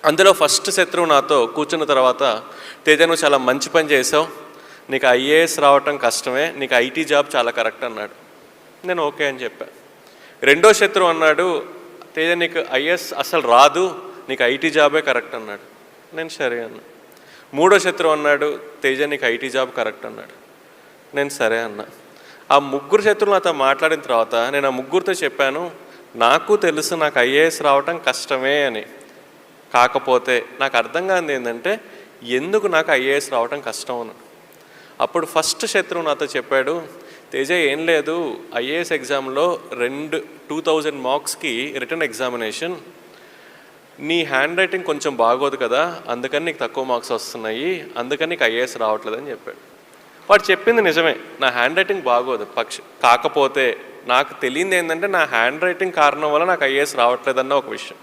అందులో ఫస్ట్ శత్రువు నాతో కూర్చున్న తర్వాత, తేజ నువ్వు చాలా మంచి పని చేసావు, నీకు ఐఏఎస్ రావటం కష్టమే, నీకు ఐటీ జాబ్ చాలా కరెక్ట్ అన్నాడు. నేను ఓకే అని చెప్పా. రెండో శత్రువు అన్నాడు, తేజ నీకు ఐఏఎస్ అసలు రాదు, నీకు ఐటీ జాబే కరెక్ట్ అన్నాడు. నేను సరే అన్నా. మూడో శత్రువు అన్నాడు, తేజ నీకు ఐటీ జాబ్ కరెక్ట్ అన్నాడు. నేను సరే అన్నా. ఆ ముగ్గురు శత్రువులు నాతో మాట్లాడిన తర్వాత నేను ఆ ముగ్గురితో చెప్పాను, నాకు తెలుసు నాకు ఐఏఎస్ రావటం కష్టమే అని. కాకపోతే నాకు అర్థం కానిది ఏంటంటే ఎందుకు నాకు ఐఏఎస్ రావటం కష్టం అని. అప్పుడు ఫస్ట్ శత్రువు నాతో చెప్పాడు, తేజ ఏం లేదు, ఐఏఎస్ ఎగ్జామ్లో 2000 మార్క్స్కి రిటర్న్ ఎగ్జామినేషన్, నీ హ్యాండ్ రైటింగ్ కొంచెం బాగోదు కదా, అందుకని నీకు తక్కువ మార్క్స్ వస్తున్నాయి, అందుకని నీకు ఐఏఎస్ రావట్లేదని చెప్పాడు. వాడు చెప్పింది నిజమే, నా హ్యాండ్ రైటింగ్ బాగోదు, కాకపోతే నాకు తెలియంది ఏంటంటే నా హ్యాండ్ రైటింగ్ కారణం వల్ల నాకు ఐఏఎస్ రావట్లేదన్న ఒక విషయం.